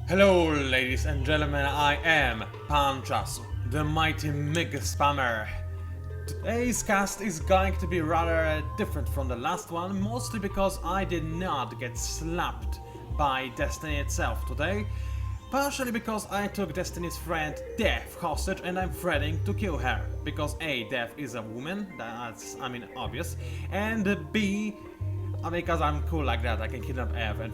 Hello ladies and gentlemen, I am PANCZASU, the mighty Mega Spammer. Today's cast is going to be rather different from the last one, mostly because I did not get slapped by Destiny itself today. Partially because I took Destiny's friend Death hostage and I'm threatening to kill her. Because A, Death is a woman, that's, obvious, and B, because I'm cool like that, I can kidnap Eve and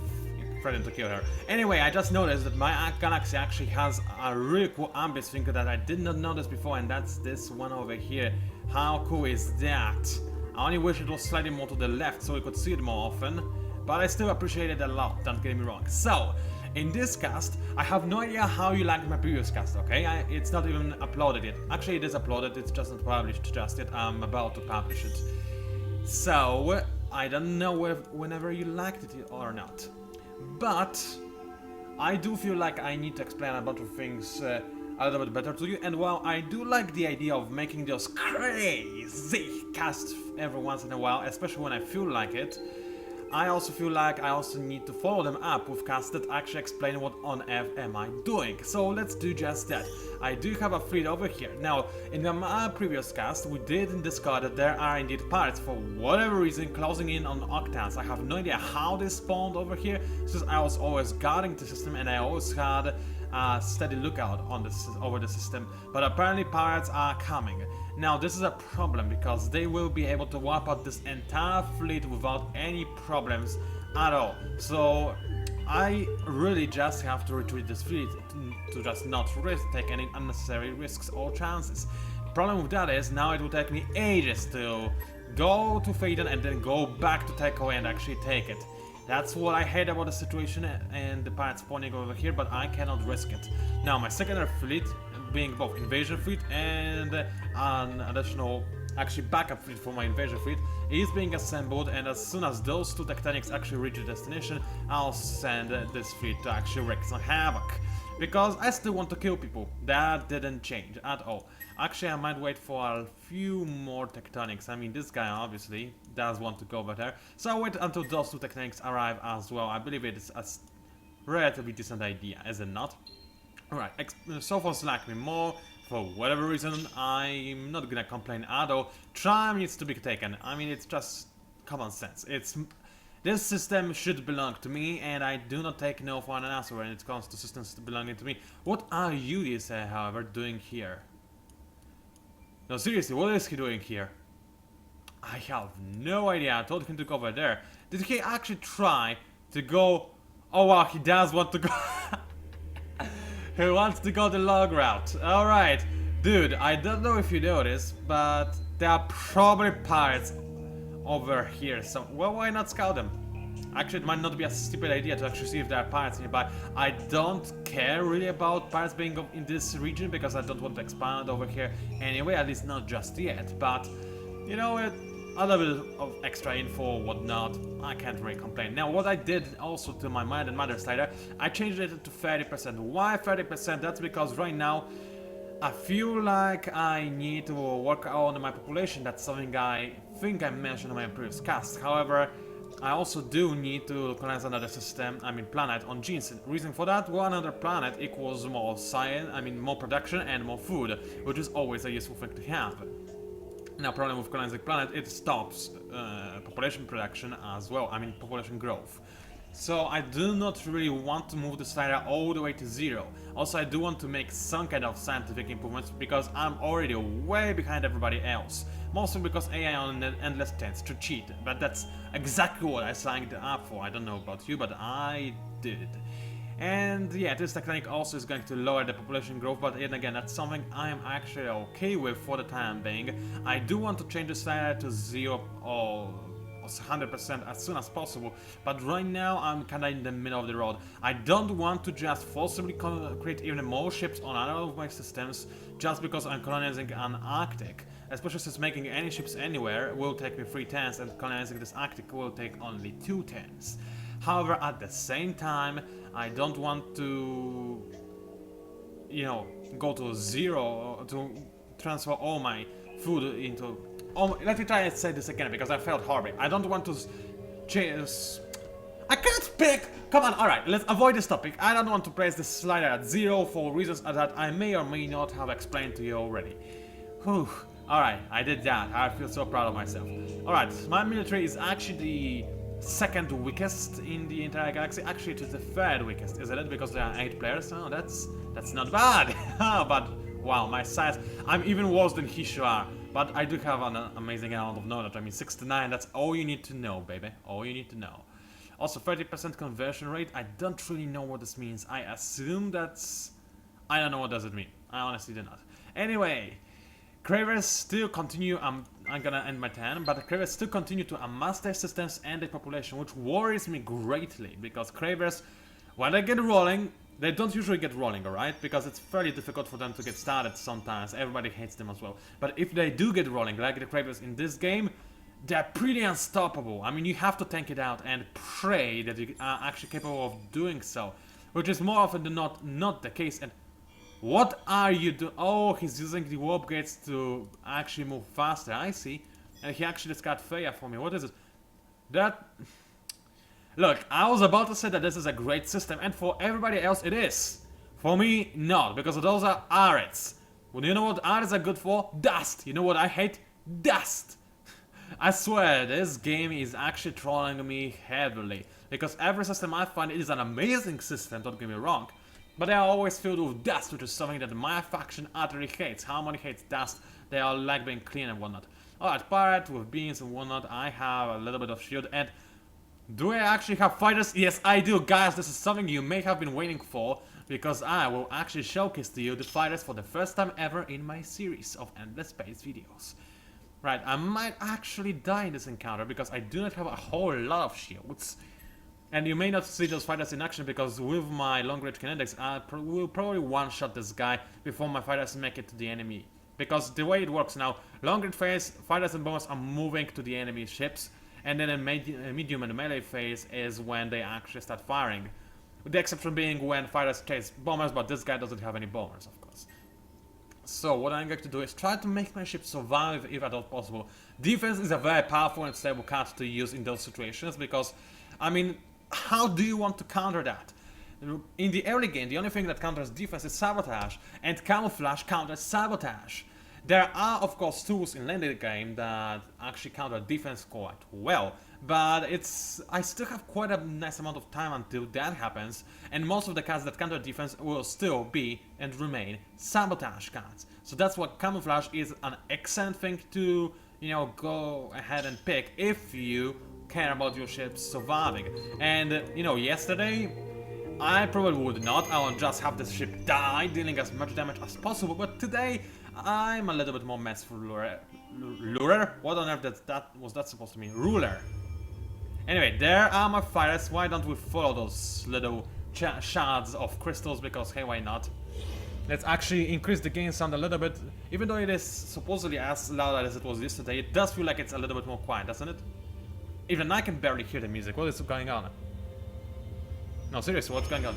threaten to kill her. Anyway, I just noticed that my galaxy actually has a really cool ambience finger that I did not notice before, and that's this one over here. How cool is that? I only wish it was slightly more to the left so we could see it more often, but I still appreciate it a lot, don't get me wrong. So, in this cast, I have no idea how you liked my previous cast, okay? It's not even uploaded yet. Actually, it is uploaded, it's just not published just yet. I'm about to publish it. So, I don't know whenever you liked it or not. But I do feel like I need to explain a bunch of things a little bit better to you, and while I do like the idea of making those crazy casts every once in a while, especially when I feel like it, I also feel like I also need to follow them up with casts that actually explain what on earth am I doing. So let's do just that. I do have a fleet over here. Now, in my previous cast, we did discover that there are indeed pirates for whatever reason closing in on Octans. I have no idea how they spawned over here, since I was always guarding the system and I always had a steady lookout on over the system. But apparently pirates are coming. Now this is a problem because they will be able to wipe out this entire fleet without any problems at all. So I really just have to retreat this fleet to just not take any unnecessary risks or chances. The problem with that is now it will take me ages to go to Phaeton and then go back to Takeaway and actually take it. That's what I hate about the situation and the pirates spawning over here, but I cannot risk it. Now my secondary fleet, being both invasion fleet and an additional actually backup fleet for my invasion fleet, is being assembled, and as soon as those two tectonics actually reach the destination, I'll send this fleet to actually wreak some havoc. Because I still want to kill people, that didn't change at all. Actually, I might wait for a few more tectonics. I mean, this guy obviously does want to go over there, so I'll wait until those two tectonics arrive as well. I believe it is a relatively decent idea, is it not? Alright, so far select me more. For whatever reason, I'm not gonna complain at all. Time needs to be taken. I mean, it's just common sense. This system should belong to me, and I do not take no for an answer when it comes to systems belonging to me. What are you, however, doing here? No, seriously, what is he doing here? I have no idea. I told him to go over there. Did he actually try to go? Oh wow, he does want to go. He wants to go the log route. Alright. Dude, I don't know if you know this, but there are probably pirates over here. So, well, why not scout them? Actually, it might not be a stupid idea to actually see if there are pirates nearby. I don't care really about pirates being in this region because I don't want to expand over here anyway, at least not just yet. But, you know, a little bit of extra info or whatnot, I can't really complain. Now, what I did also to my Mind and Matter slider, I changed it to 30%. Why 30%? That's because right now I feel like I need to work on my population. That's something I think I mentioned in my previous cast. However, I also do need to colonize another system, planet on Genes. Reason for that, well, another planet equals more science, more production and more food, which is always a useful thing to have. Now, problem with colonizing planet, it stops population production as well, population growth. So I do not really want to move the slider all the way to 0. Also, I do want to make some kind of scientific improvements because I'm already way behind everybody else. Mostly because AI on Endless tends to cheat, but that's exactly what I signed up for. I don't know about you, but I did. And yeah, this technique also is going to lower the population growth, but yet again, that's something I'm actually okay with for the time being. I do want to change the slider to 0 or 100% as soon as possible, but right now I'm kinda in the middle of the road. I don't want to just forcibly create even more ships on other of my systems just because I'm colonizing an Arctic, especially since making any ships anywhere will take me 3 turns and colonizing this Arctic will take only 2 turns. However, at the same time, I don't want to, go to 0 to transfer all my food into. Oh, let me try and say this again because I felt horrible. I don't want to change. I can't pick! Come on, alright, let's avoid this topic. I don't want to place this slider at 0 for reasons that I may or may not have explained to you already. Whew. Alright, I did that. I feel so proud of myself. Alright, my military is actually the second weakest in the entire galaxy. Actually, it is the third weakest, isn't it? Because there are 8 players. Oh, that's not bad. But wow, my size. I'm even worse than Hishua. But I do have an amazing amount of knowledge. I mean, 69. That's all you need to know, baby. All you need to know. Also, 30% conversion rate. I don't really know what this means. I assume that's. I don't know what does it mean. I honestly do not. Anyway. Cravers still continue, I'm gonna end my turn, but the Cravers still continue to amass their systems and their population, which worries me greatly, because Cravers, when they get rolling, they don't usually get rolling, alright? Because it's fairly difficult for them to get started sometimes, everybody hates them as well. But if they do get rolling, like the Cravers in this game, they're pretty unstoppable. I mean, you have to tank it out and pray that you are actually capable of doing so, which is more often than not the case. And what are you doing? Oh, he's using the warp gates to actually move faster. I see. And he actually just got Freya for me. What is it? That... Look, I was about to say that this is a great system, and for everybody else it is. For me, not, because those are arets. Well, you know what arets are good for? Dust. You know what I hate? Dust. I swear, this game is actually trolling me heavily. Because every system I find is an amazing system, don't get me wrong. But they are always filled with dust, which is something that my faction utterly hates. Harmony hates dust, they all like being clean and whatnot. Alright, pirate with beans and whatnot, I have a little bit of shield, and do I actually have fighters? Yes, I do, guys, this is something you may have been waiting for, because I will actually showcase to you the fighters for the first time ever in my series of Endless Space videos. Right, I might actually die in this encounter, because I do not have a whole lot of shields. And you may not see those fighters in action because with my long-range kinetics, I will probably one-shot this guy before my fighters make it to the enemy. Because the way it works now, long-range phase, fighters and bombers are moving to the enemy ships, and then in medium and melee phase is when they actually start firing. With the exception being when fighters chase bombers, but this guy doesn't have any bombers, of course. So what I'm going to do is try to make my ship survive if at all possible. Defense is a very powerful and stable card to use in those situations because, I mean, how do you want to counter that? In the early game, the only thing that counters defense is sabotage, and camouflage counters sabotage. There are, of course, tools in late game that actually counter defense quite well, but I still have quite a nice amount of time until that happens, and most of the cards that counter defense will still be and remain sabotage cards. So that's what camouflage is an excellent thing to, you know, go ahead and pick if you care about your ship surviving. And, you know, yesterday, I probably would not. I would just have this ship die, dealing as much damage as possible. But today, I'm a little bit more mess for Lurer? What on earth was that supposed to mean? Ruler. Anyway, there are my fighters. Why don't we follow those little shards of crystals? Because, hey, why not? Let's actually increase the gain sound a little bit. Even though it is supposedly as loud as it was yesterday, it does feel like it's a little bit more quiet, doesn't it? Even I can barely hear the music. What is going on? No, seriously, what's going on?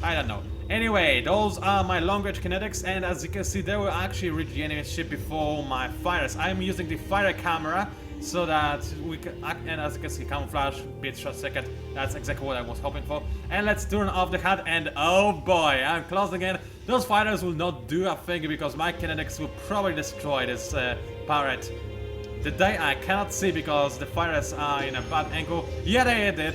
I don't know. Anyway, those are my long-range kinetics, and as you can see, they will actually reach the enemy ship before my fighters. I'm using the fighter camera so that we can, and as you can see, camouflage, bit short second. That's exactly what I was hoping for. And let's turn off the HUD, and oh boy, I'm close again. Those fighters will not do a thing because my kinetics will probably destroy this pirate. Today I cannot see because the fighters are in a bad angle. Yeah, they did.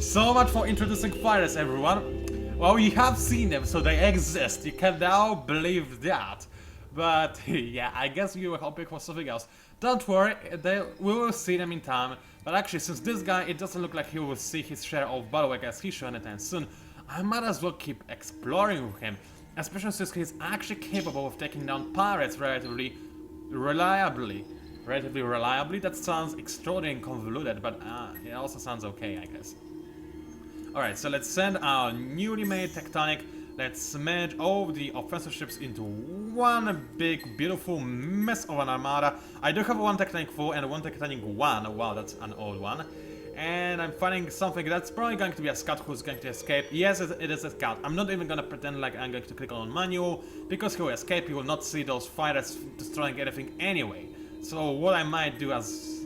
So much for introducing fighters, everyone. Well, you have seen them, so they exist. You can now believe that. But yeah, I guess you were hoping for something else. Don't worry, we will see them in time. But actually, since this guy, it doesn't look like he will see his share of battlework as he should anytime soon, I might as well keep exploring with him. Especially since he's actually capable of taking down pirates relatively reliably. That sounds extraordinarily convoluted, but it also sounds okay, I guess. Alright, so let's send our newly made Tectonic. Let's merge all the offensive ships into one big, beautiful mess of an armada. I do have one Tectonic 4 and one Tectonic 1. Wow, that's an old one. And I'm finding something that's probably going to be a scout who's going to escape. Yes, it is a scout. I'm not even gonna pretend like I'm going to click on manual, because he will escape, he will not see those fighters destroying anything anyway. So what I might do is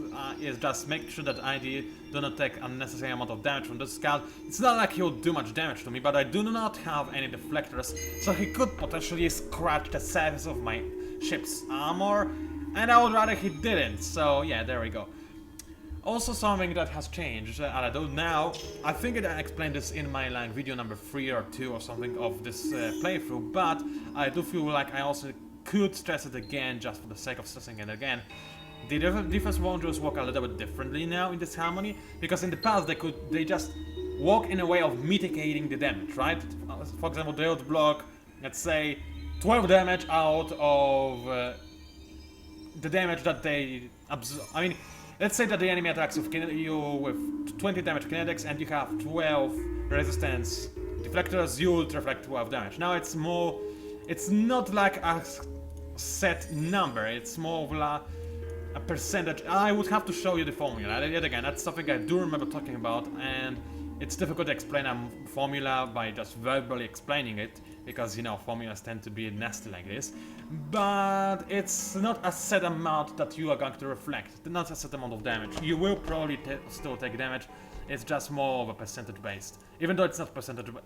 just make sure that I do not take unnecessary amount of damage from this scout. It's not like he'll do much damage to me, but I do not have any deflectors, so he could potentially scratch the surface of my ship's armor, and I would rather he didn't, so yeah, there we go. Also something that has changed, and I don't now, I think I explained this in my like video number 3 or 2 or something of this playthrough, but I do feel like I also could stress it again just for the sake of stressing it again. The defense rangers work a little bit differently now in Disharmony, because in the past they just work in a way of mitigating the damage, right? For example, they would block, let's say, 12 damage out of the damage that they absorb. I mean, let's say that the enemy attacks you with 20 damage kinetics and you have 12 resistance deflectors, you will reflect 12 damage. Now it's more, it's not like a set number, it's more of a percentage. I would have to show you the formula. Yet again, that's something I do remember talking about, and it's difficult to explain a formula by just verbally explaining it, because, you know, formulas tend to be nasty like this. But it's not a set amount that you are going to reflect, not a set amount of damage. You will probably still take damage, it's just more of a percentage based. Even though it's not percentage based.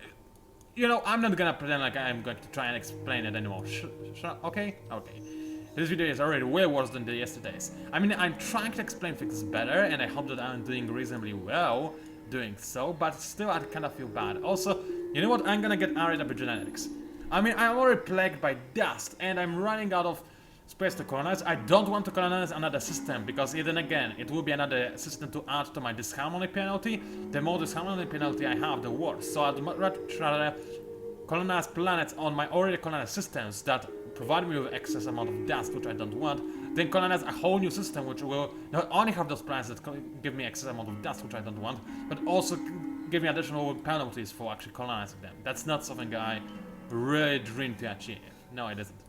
You know, I'm not gonna pretend like I'm going to try and explain it anymore. Okay? Okay. This video is already way worse than the yesterday's. I mean, I'm trying to explain things better, and I hope that I'm doing reasonably well doing so, but still I kind of feel bad. Also, you know what? I'm gonna get arid epigenetics. I mean, I'm already plagued by dust, and I'm running out of space to colonize. I don't want to colonize another system, because then again, it will be another system to add to my disharmony penalty. The more disharmony penalty I have, the worse. So I'd rather colonize planets on my already colonized systems that provide me with excess amount of dust, which I don't want, then colonize a whole new system which will not only have those planets that give me excess amount of dust, which I don't want, but also give me additional penalties for actually colonizing them. That's not something I really dream to achieve. No, it isn't.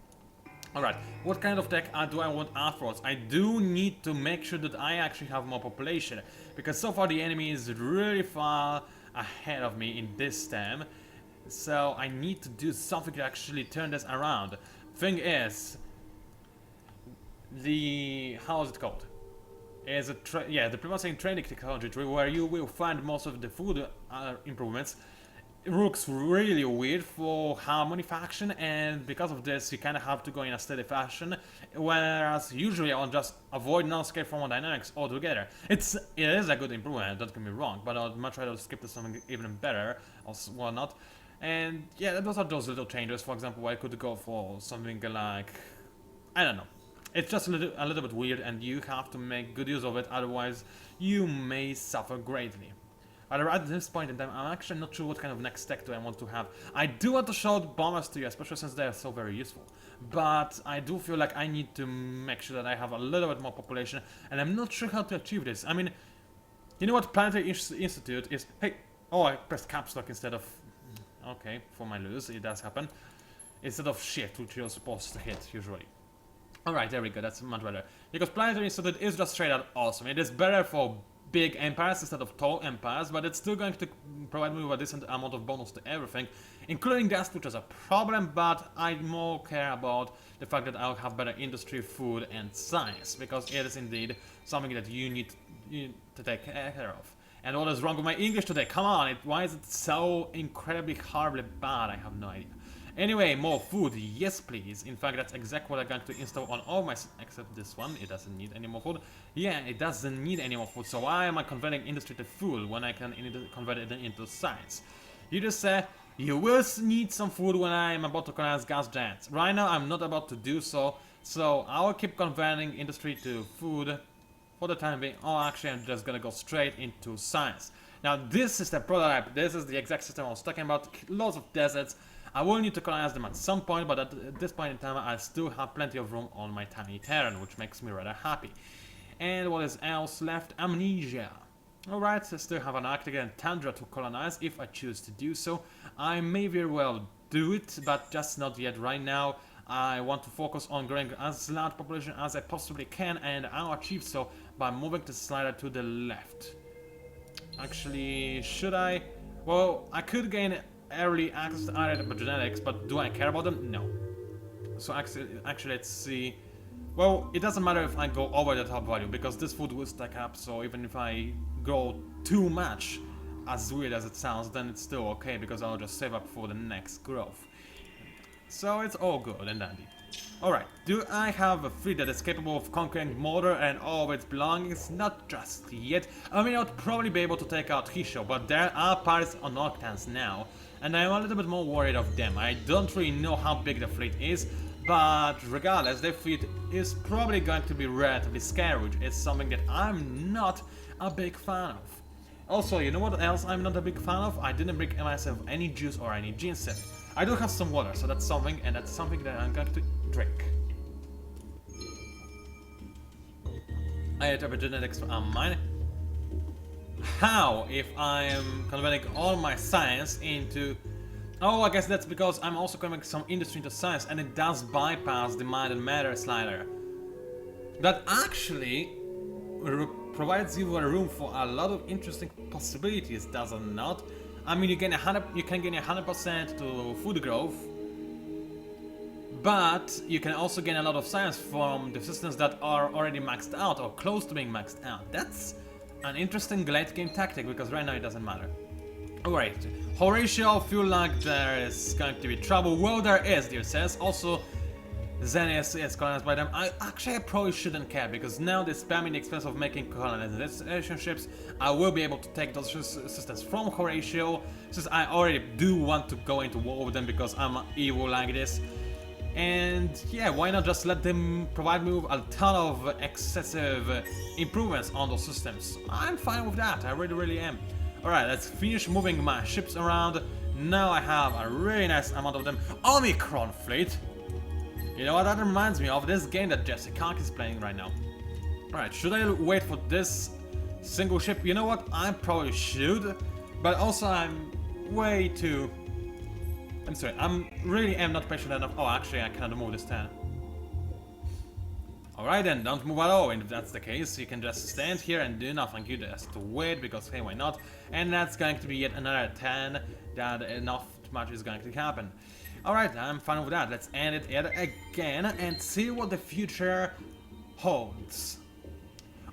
Alright, what kind of tech do I want afterwards? I do need to make sure that I actually have more population, because so far the enemy is really far ahead of me in this stem, so I need to do something to actually turn this around. Thing is, how is it called? Is it the promising training technology tree, where you will find most of the food improvements. It looks really weird for Harmony faction, and because of this you kind of have to go in a steady fashion, whereas usually I'll just avoid non-scale thermodynamics altogether. It is a good improvement, don't get me wrong, but I'd much rather skip to something even better or whatnot. And yeah, those are those little changes. For example, I could go for something like, I don't know. It's just a little bit weird, and you have to make good use of it, otherwise you may suffer greatly. But at this point in time, I'm actually not sure what kind of next tech do I want to have. I do want to show the bombers to you, especially since they are so very useful. But I do feel like I need to make sure that I have a little bit more population, and I'm not sure how to achieve this. I mean, you know what Planetary Institute is? Hey, oh, I pressed caps lock instead of... Okay, for my lose, it does happen. Instead of shift, which you're supposed to hit, usually. Alright, there we go, that's much better. Because Planetary Institute is just straight out awesome. It is better for big empires instead of tall empires, but it's still going to provide me with a decent amount of bonus to everything, including dust, which is a problem, but I more care about the fact that I'll have better industry, food, and science, because it is indeed something that you need to take care of. And what is wrong with my English today? Come on, why is it so incredibly horribly bad? I have no idea. Anyway, more food, yes please. In fact, that's exactly what I'm going to install on all my... except this one, it doesn't need any more food. Yeah, it doesn't need any more food, so why am I converting industry to food when I can convert it into science? You just said, you will need some food when I'm about to colonize gas giants. Right now, I'm not about to do so, so I will keep converting industry to food for the time being. Oh, actually, I'm just gonna go straight into science. Now, this is the prototype. This is the exact system I was talking about. Lots of deserts. I will need to colonize them at some point, but at this point in time, I still have plenty of room on my tiny terrain, which makes me rather happy. And what is else left? Amnesia. Alright, I still have an Arctic and Tundra to colonize if I choose to do so. I may very well do it, but just not yet right now. I want to focus on growing as large population as I possibly can, and I'll achieve so by moving the slider to the left. Actually, should I? Well, I could gain early access to genetics, but do I care about them? No. So actually, let's see. Well, it doesn't matter if I go over the top value, because this food will stack up, so even if I grow too much, as weird as it sounds, then it's still okay, because I'll just save up for the next growth. So it's all good and dandy. Alright, do I have a fleet that is capable of conquering Mordor and all of its belongings? Not just yet. I mean, I would probably be able to take out Hisho, but there are parties on Octans now, and I'm a little bit more worried of them. I don't really know how big the fleet is, but regardless, their fleet is probably going to be relatively scary, which is something that I'm not a big fan of. Also, you know what else I'm not a big fan of? I didn't bring myself any juice or any ginseng. I do have some water, so that's something, and that's something that I'm going to drink. I had epigenetics mine. How if I am converting all my science into... Oh, I guess that's because I'm also converting some industry into science, and it does bypass the mind and matter slider. That actually provides you a room for a lot of interesting possibilities, does it not? I mean, you can gain 100% to food growth, but you can also gain a lot of science from the systems that are already maxed out or close to being maxed out. That's an interesting late game tactic, because right now it doesn't matter. Alright, Horatio, feel like there is going to be trouble. Well, there is, dear says. Also, Xenius is colonized by them. I probably shouldn't care, because now they're spamming the expense of making colonization ships. I will be able to take those systems from Horatio, since I already do want to go into war with them because I'm evil like this. And yeah, why not just let them provide me with a ton of excessive improvements on those systems? I'm fine with that, I really am. Alright, let's finish moving my ships around. Now I have a really nice amount of them. Omicron fleet! You know what, that reminds me of this game that Jesse Kark is playing right now. Alright, should I wait for this single ship? You know what, I probably should, but also I'm way too... I'm sorry, really am not patient enough. Oh, actually I cannot move this turn. Alright then, don't move at all, and if that's the case, you can just stand here and do nothing. You just wait, because hey, why not? And that's going to be yet another 10, that not much is going to happen. Alright, I'm fine with that. Let's end it yet again and see what the future holds.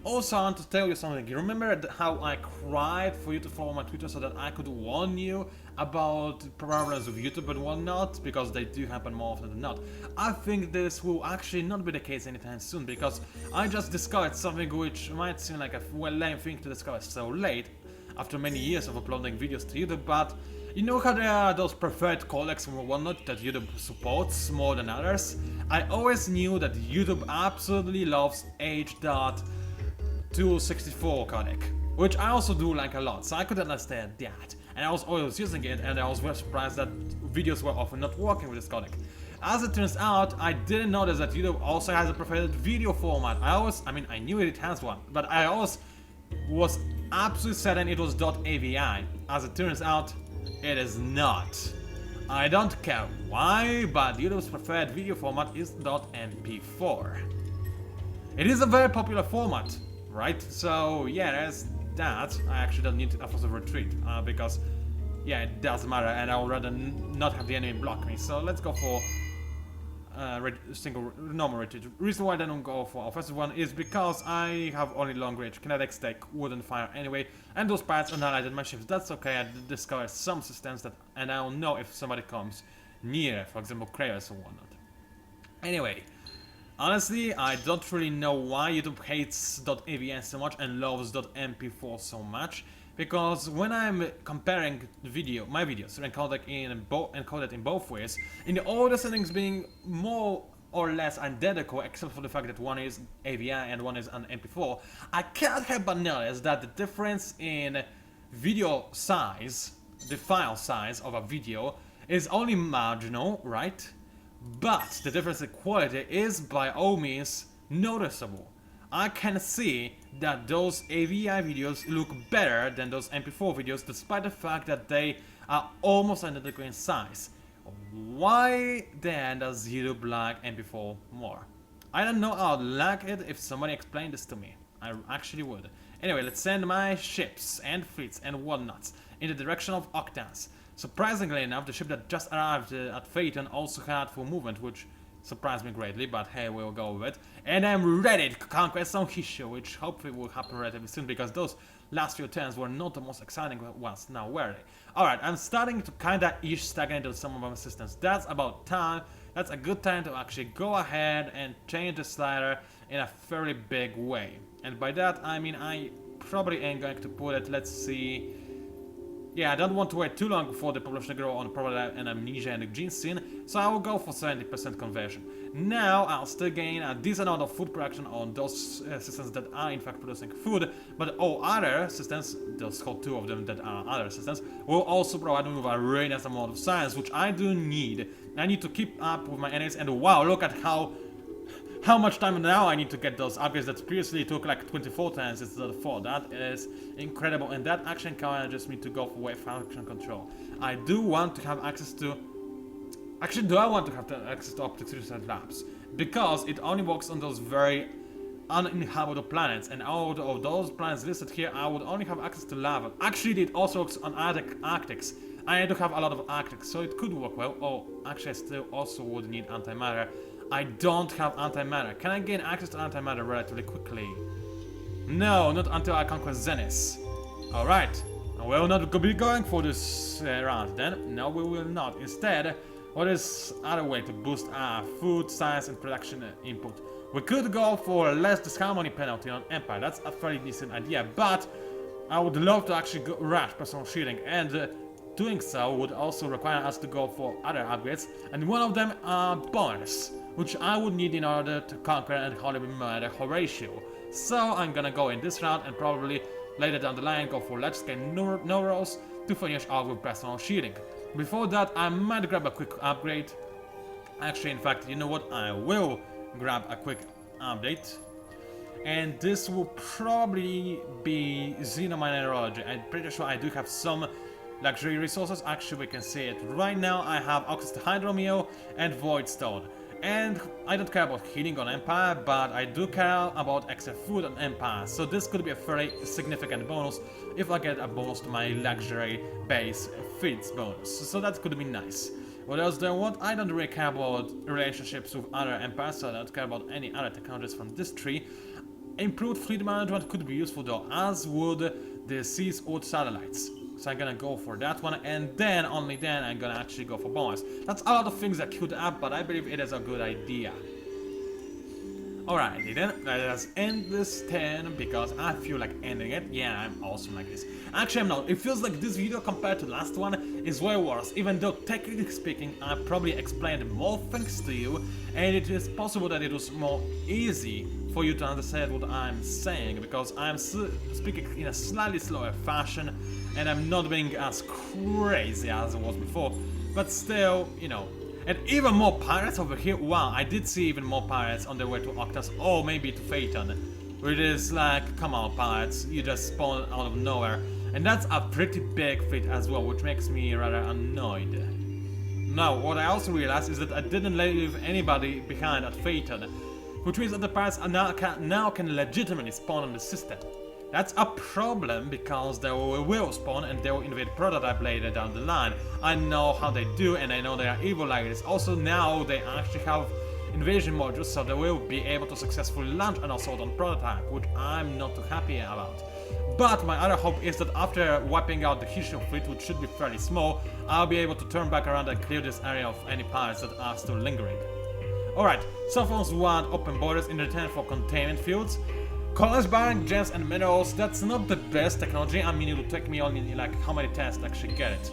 Also, I want to tell you something. You remember how I cried for you to follow my Twitter so that I could warn you about problems with YouTube and whatnot? Because they do happen more often than not. I think this will actually not be the case anytime soon, because I just discovered something which might seem like a lame thing to discover so late, after many years of uploading videos to YouTube, but you know how there are those preferred codecs and whatnot that YouTube supports more than others? I always knew that YouTube absolutely loves H.264 codec, which I also do like a lot, so I could understand that. And I was always using it, and I was very surprised that videos were often not working with this codec. As it turns out, I didn't notice that YouTube also has a preferred video format. I knew it has one, but I always was absolutely certain it was .avi. As it turns out, it is not. I don't care why, but YouTube's preferred video format is .mp4. It is a very popular format, right? So yeah, there's that. I actually don't need a forced retreat, because yeah, it doesn't matter, and I would rather not have the enemy block me. So let's go for single normal retreat. The reason why I don't go for offensive one is because I have only long range kinetics, they wouldn't fire anyway, and those parts annihilated my ships. That's okay, I discovered some systems that, and I'll know if somebody comes near, for example Kratos or whatnot. Anyway, honestly, I don't really know why YouTube hates .avn so much and loves .mp4 so much, because when I'm comparing my videos encoded in both ways, in the older settings being more or less identical except for the fact that one is AVI and one is an MP4, I can't help but notice that the difference in video size, the file size of a video, is only marginal, right? But the difference in quality is by all means noticeable. I can see that those AVI videos look better than those MP4 videos, despite the fact that they are almost identical in size. Why then does YouTube like MP4 more? I don't know, I would like it if somebody explained this to me. I actually would. Anyway, let's send my ships and fleets and whatnots in the direction of Octans. Surprisingly enough, the ship that just arrived at Phaeton also had full movement, which surprised me greatly, but hey, we'll go with it. And I'm ready to conquer some Hishu, which hopefully will happen relatively soon, because those last few turns were not the most exciting ones, now were they? Alright, I'm starting to kinda-ish stagnate on some of my systems. That's about time. That's a good time to actually go ahead and change the slider in a fairly big way. And by that, I mean I probably ain't going to put it, let's see... Yeah, I don't want to wait too long before the population grow on probably an amnesia and the gene scene, so I will go for 70% conversion. Now, I'll still gain a decent amount of food production on those systems that are in fact producing food, but all other systems, those whole two of them that are other systems, will also provide me with a really nice amount of science, which I do need. I need to keep up with my enemies, and wow, look at how much time now I need to get those upgrades that previously took like 24 turns instead of 4. That is incredible, and that action encourages me to go for wave function control. I do want to have access to... Actually, do I want to have access to optics research labs? Because it only works on those very uninhabitable planets, and out of those planets listed here, I would only have access to lava. Actually, it also works on Arctics. I do have a lot of Arctics, so it could work well. Oh, actually, I still also would need antimatter. I don't have antimatter. Can I gain access to antimatter relatively quickly? No, not until I conquer Zenith. Alright, I will not be going for this round then. No, we will not. Instead, what is other way to boost our food, science, and production input? We could go for less disharmony penalty on Empire. That's a fairly decent idea, but I would love to actually rush personal shielding, and doing so would also require us to go for other upgrades, and one of them are bonus, which I would need in order to conquer and wholly murder Horatio. So I'm gonna go in this round and probably later down the line go for large scale Neuros to finish off with personal shielding. Before that, I might grab a quick upgrade. Actually, in fact, you know what? I will grab a quick update. And this will probably be Xenominerology. I'm pretty sure I do have some luxury resources. Actually, we can see it right now. I have access to Hydromeo and Voidstone. And I don't care about healing on Empire, but I do care about extra food on Empire. So this could be a very significant bonus if I get a bonus to my luxury base feeds bonus. So that could be nice. What else do I want? I don't really care about relationships with other empires, so I don't care about any other technologies from this tree. Improved fleet management could be useful though, as would the Sea's old satellites. So I'm gonna go for that one, and then, only then, I'm gonna actually go for bonus. That's a lot of things that could up, but I believe it is a good idea. Alrighty then, let us end this turn, because I feel like ending it. Yeah, I'm awesome like this. Actually, I'm not. It feels like this video compared to the last one is way worse, even though technically speaking, I probably explained more things to you, and it is possible that it was more easy for you to understand what I'm saying, because I'm speaking in a slightly slower fashion, and I'm not being as crazy as I was before, but still, you know. And even more pirates over here. Wow, I did see even more pirates on their way to Octas, or maybe to Phaeton. Where it is like, come on pirates, you just spawn out of nowhere. And that's a pretty big fleet as well, which makes me rather annoyed. Now, what I also realized is that I didn't leave anybody behind at Phaeton, which means that the pirates are now can legitimately spawn on the system. That's a problem, because they will spawn and they will invade Prototype later down the line. I know how they do, and I know they are evil like this. Also now they actually have invasion modules, so they will be able to successfully launch an assault on Prototype, which I'm not too happy about. But my other hope is that after wiping out the Hishu fleet, which should be fairly small, I'll be able to turn back around and clear this area of any pirates that are still lingering. Alright, Sophons want open borders in return for containment fields. Colors, barring gems and minerals, that's not the best technology. I mean, it will take me only like how many tests to actually get it.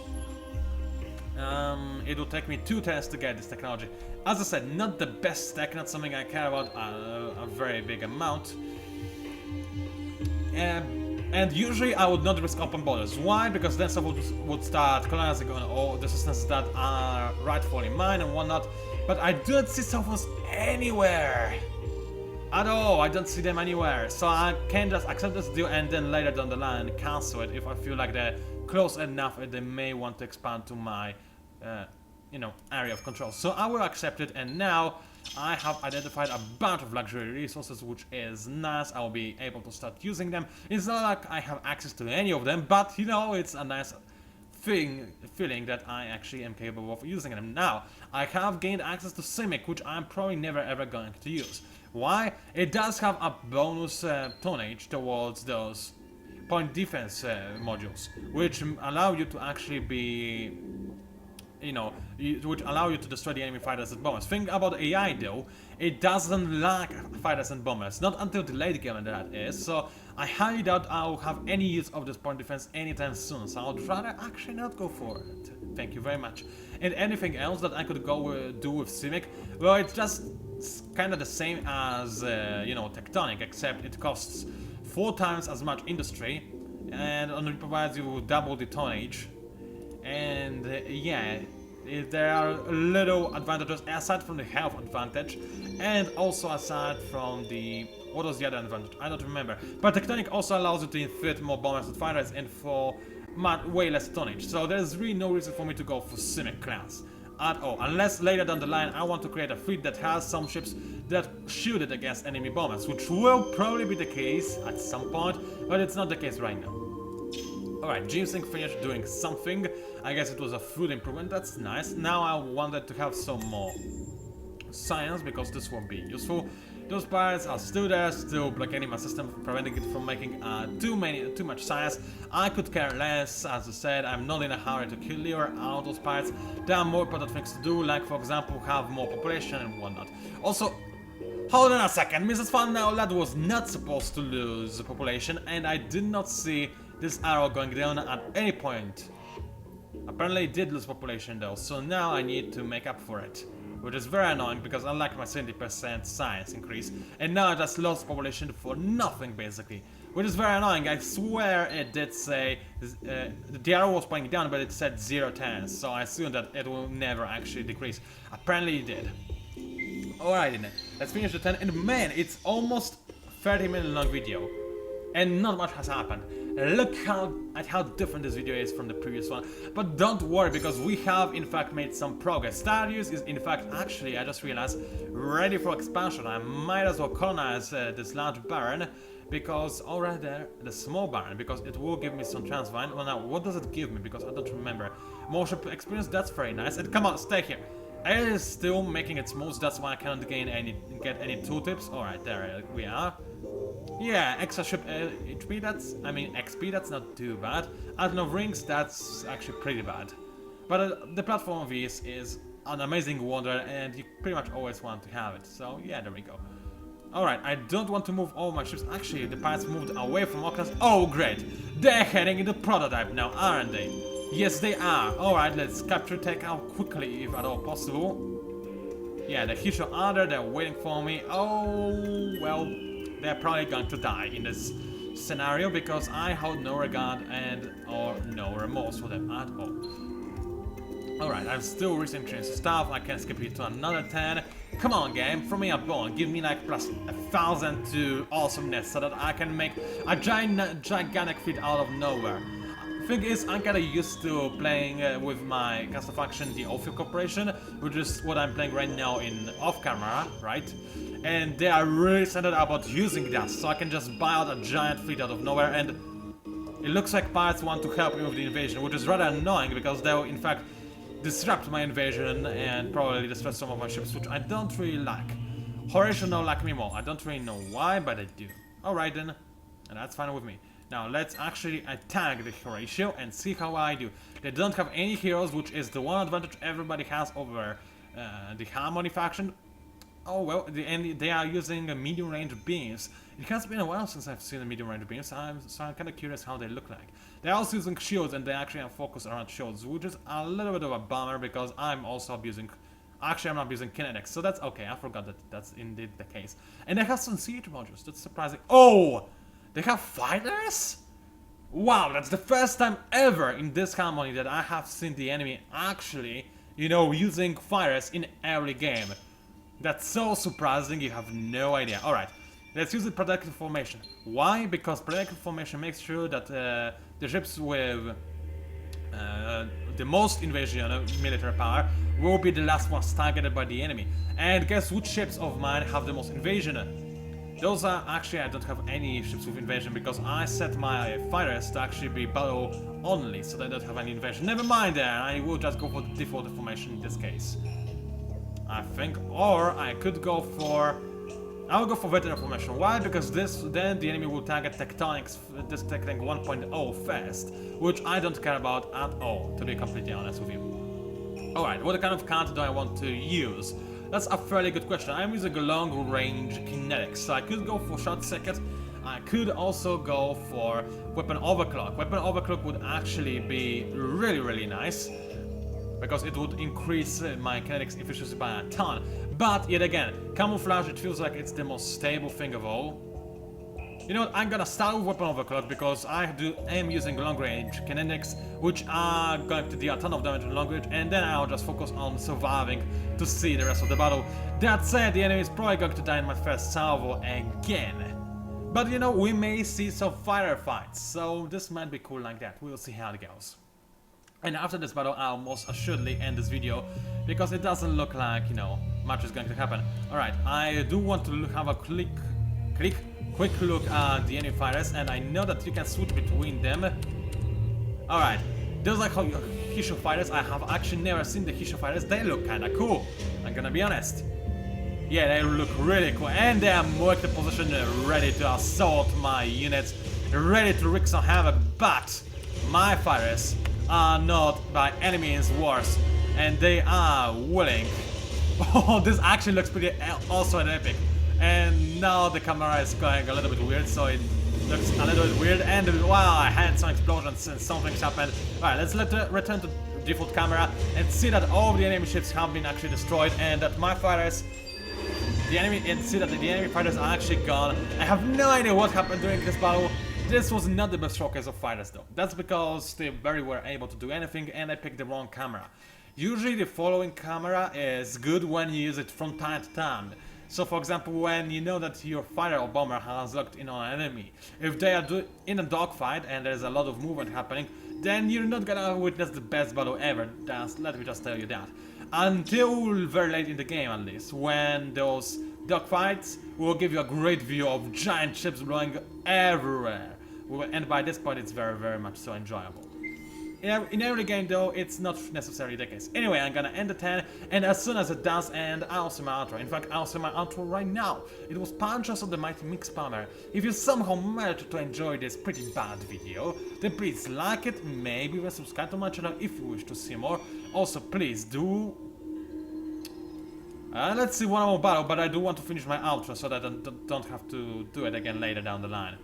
It will take me 2 tests to get this technology. As I said, not the best tech, not something I care about a very big amount. And usually I would not risk open borders. Why? Because then someone would start colonizing on all the systems that are rightfully mine and whatnot. But I do not see Sophons anywhere. At all, I don't see them anywhere, so I can just accept this deal and then later down the line cancel it if I feel like they're close enough and they may want to expand to my, you know, area of control. So I will accept it, and now I have identified a bunch of luxury resources, which is nice. I will be able to start using them. It's not like I have access to any of them, but you know, it's a nice feeling that I actually am capable of using them. Now, I have gained access to Simic, which I'm probably never ever going to use. Why? It does have a bonus tonnage towards those point defense modules, which allow you to actually be, which allow you to destroy the enemy fighters and bombers. Think about AI though, it doesn't lack fighters and bombers, not until the late game that is, so I highly doubt I'll have any use of this point defense anytime soon, so I'd rather actually not go for it. Thank you very much. And anything else that I could go do with Simic? Well, it's just kind of the same as, Tectonic, except it costs 4 times as much industry, and only provides you double the tonnage. And there are little advantages aside from the health advantage, and also aside from the... what was the other advantage? I don't remember. But Tectonic also allows you to inflict more bombers and fighters and for way less tonnage, so there's really no reason for me to go for Simic class at all, unless later down the line I want to create a fleet that has some ships that shoot it against enemy bombers, which will probably be the case at some point, but it's not the case right now. Alright, G-Sync finished doing something. I guess it was a food improvement, that's nice. Now I wanted to have some more science, because this will be useful. Those pirates are still there, still blockading my system, preventing it from making too much science. I could care less, as I said, I'm not in a hurry to clear out those pirates. There are more important things to do, like for example have more population and whatnot. Also, hold on a second, Mrs. Fun Now Lad was not supposed to lose population, and I did not see this arrow going down at any point. Apparently it did lose population though, so now I need to make up for it. Which is very annoying because I like my 70% science increase, and now I just lost population for nothing basically. Which is very annoying. I swear it did say the arrow was pointing down, but it said 0 10, so I assume that it will never actually decrease. Apparently it did. Alright then, let's finish the 10, and man, it's almost 30-minute long video. And not much has happened. Look at how different this video is from the previous one. But don't worry, because we have in fact made some progress. Starius is in fact, actually, I just realized, ready for expansion. I might as well colonize this large baron, because already there, the small baron, because it will give me some transvine. Well now, what does it give me? Because I don't remember. More ship experience, that's very nice. And come on, stay here. It is still making its moves, that's why I cannot get any tooltips. Alright, there we are. Yeah, extra ship HP, XP, that's not too bad. I don't know, rings, that's actually pretty bad. But the platform of these is an amazing wonder, and you pretty much always want to have it. So yeah, there we go. Alright, I don't want to move all my ships. Actually, the pirates moved away from Oculus. Oh great, they're heading into prototype now, aren't they? Yes, they are. Alright, let's capture take out quickly if at all possible. Yeah, the Hisho are there, they're waiting for me. Oh, well, they're probably going to die in this scenario because I hold no regard or no remorse for them at all. Alright, I'm still researching stuff. I can skip it to another 10. Come on game, throw me a bone. Give me like plus 1,000 to awesomeness so that I can make a gigantic feat out of nowhere. Thing is, I'm kinda used to playing with my custom faction, the Ophio Corporation, which is what I'm playing right now in off-camera, right? And they are really centered about using that, so I can just buy out a giant fleet out of nowhere, and it looks like pirates want to help me with the invasion, which is rather annoying because they'll in fact disrupt my invasion and probably destroy some of my ships, which I don't really like. Horatio no like me more. I don't really know why, but I do. Alright then, and that's fine with me. Now let's actually attack the Horatio and see how I do. They don't have any heroes, which is the one advantage everybody has over the Harmony faction. Oh well, they are using medium-range beams. It has been a while since I've seen the medium-range beams, so I'm kind of curious how they look like. They're also using shields, and they actually have focus around shields, which is a little bit of a bummer because I'm also abusing... Actually, I'm not abusing kinetics, so that's okay. I forgot that that's indeed the case. And they have some siege modules. That's surprising. Oh! They have fighters? Wow, that's the first time ever in this Harmony that I have seen the enemy actually, using fighters in early game. That's so surprising, you have no idea. Alright, let's use the protective formation. Why? Because protective formation makes sure that the ships with the most invasion military power will be the last ones targeted by the enemy. And guess which ships of mine have the most invasion? Those are actually, I don't have any ships with invasion because I set my fighters to actually be battle only, so they don't have any invasion. Never mind then, I will just go for the default formation in this case, I think. Or I could go for... I will go for veteran formation. Why? Because then the enemy will target tectonics, this technic 1.0 first, which I don't care about at all, to be completely honest with you. Alright, what kind of card do I want to use? That's a fairly good question. I'm using a long range kinetics, so I could go for short circuit. I could also go for weapon overclock. Weapon overclock would actually be really nice, because it would increase my kinetics efficiency by a ton. But yet again, camouflage, it feels like it's the most stable thing of all. You know what, I'm gonna start with weapon overclock because I am using long range kinetics, which are going to deal a ton of damage in long range, and then I'll just focus on surviving to see the rest of the battle. That said, the enemy is probably going to die in my first salvo again. But you know, we may see some firefights, so this might be cool like that. We'll see how it goes. And after this battle, I'll most assuredly end this video, because it doesn't look like, you know, much is going to happen. Alright, I do want to have a quick look at the enemy fighters, and I know that you can switch between them. Alright, those are Hisho fighters. I have actually never seen the Hisho fighters. They look kinda cool, I'm gonna be honest. Yeah, they look really cool, and they are more in position, ready to assault my units, ready to wreak some havoc, but my fighters are not by any means worse, and they are willing. Oh, this actually looks pretty also an epic. And now the camera is going a little bit weird, so it looks a little bit weird, and wow, I had some explosions and something's happened. Alright, let's return to default camera and see that all of the enemy ships have been actually destroyed, and that my fighters, see that the enemy fighters are actually gone. I have no idea what happened during this battle. This was not the best showcase of fighters though. That's because they very were able to do anything, and I picked the wrong camera. Usually the following camera is good when you use it from time to time. So for example, when you know that your fighter or bomber has locked in on an enemy, if they are in a dogfight and there's a lot of movement happening, then you're not gonna witness the best battle ever. Let me just tell you that. Until very late in the game at least, when those dogfights will give you a great view of giant ships blowing everywhere. And by this point it's very much so enjoyable. In every game though, it's not necessarily the case. Anyway, I'm gonna end the 10, and as soon as it does end, I'll see my outro. In fact, I'll see my outro right now. It was PANCZASU, the mighty mix spammer. If you somehow managed to enjoy this pretty bad video, then please like it, maybe even subscribe to my channel if you wish to see more. Also, please do... let's see one more battle, but I do want to finish my outro so that I don't have to do it again later down the line.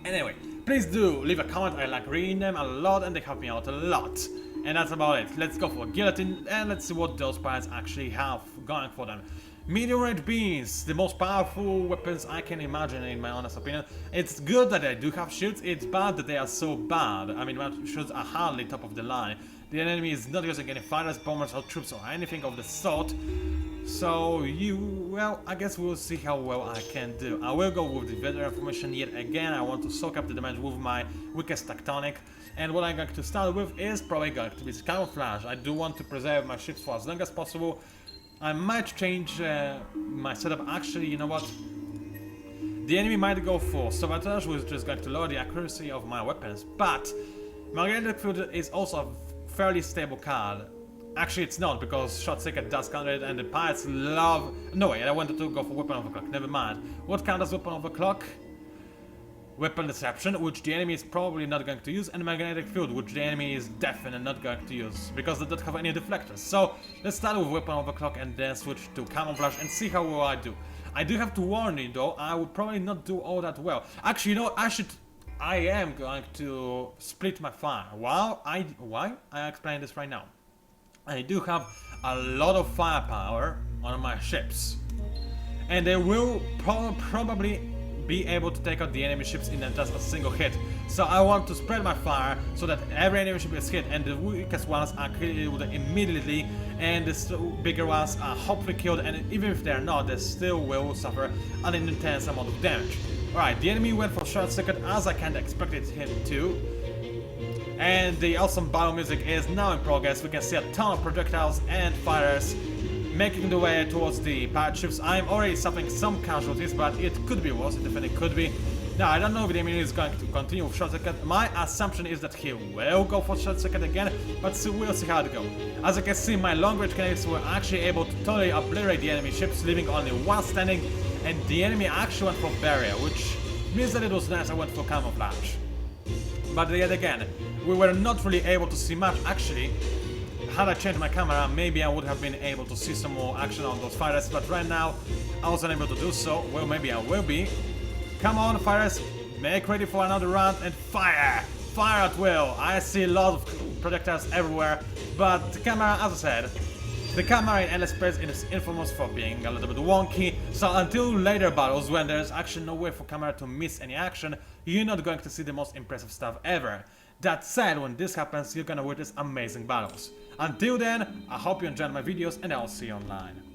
Anyway, please do leave a comment. I like reading them a lot and they help me out a lot. And that's about it. Let's go for guillotine and let's see what those pirates actually have going for them. Medium range beams, the most powerful weapons I can imagine in my honest opinion. It's good that they do have shields, it's bad that they are so bad. I mean, my shields are hardly top of the line. The enemy is not using any fighters, bombers or troops or anything of the sort. So well, I guess we'll see how well I can do. I will go with the veteran formation yet again. I want to soak up the damage with my weakest tectonic. And what I'm going to start with is probably going to be camouflage. I do want to preserve my ships for as long as possible. I might change my setup. Actually, you know what? The enemy might go for sabotage, which is going to lower the accuracy of my weapons. But magnetic field is also a fairly stable card. Actually, it's not, because short circuit does counter it, and the pirates love... No way, I wanted to go for weapon overclock, never mind. What counters weapon overclock? Weapon disruption, which the enemy is probably not going to use, and magnetic field, which the enemy is definitely not going to use, because they don't have any deflectors. So, let's start with weapon overclock and then switch to camouflage and see how well I do. I do have to warn you though, I would probably not do all that well. Actually, you know, I am going to split my fire. Why? I explain this right now. I do have a lot of firepower on my ships, and they will probably be able to take out the enemy ships in just a single hit. So I want to spread my fire so that every enemy ship is hit and the weakest ones are killed immediately, and the bigger ones are hopefully killed, and even if they're not, they still will suffer an intense amount of damage. Alright, the enemy went for short circuit as I kinda expected him to. And the awesome battle music is now in progress. We can see a ton of projectiles and fighters making the way towards the pirate ships. I'm already suffering some casualties, but it could be worse, it definitely could be. Now, I don't know if the enemy is going to continue with short circuit. My assumption is that he will go for short circuit again, but we'll see how it goes. As you can see, my long-range cannons were actually able to totally obliterate the enemy ships, leaving only one standing, and the enemy actually went for barrier, which means that it was nice I went for camouflage. But yet again, we were not really able to see much. Actually, had I changed my camera, maybe I would have been able to see some more action on those fighters, but right now I was unable to do so. Well, maybe I will be. Come on, fighters, make ready for another round and fire! Fire at will! I see a lot of projectiles everywhere, but the camera, as I said, the camera in endless space is infamous for being a little bit wonky, so until later battles when there's actually no way for camera to miss any action, you're not going to see the most impressive stuff ever. That said, when this happens, you're gonna witness amazing battles. Until then, I hope you enjoyed my videos and I'll see you online.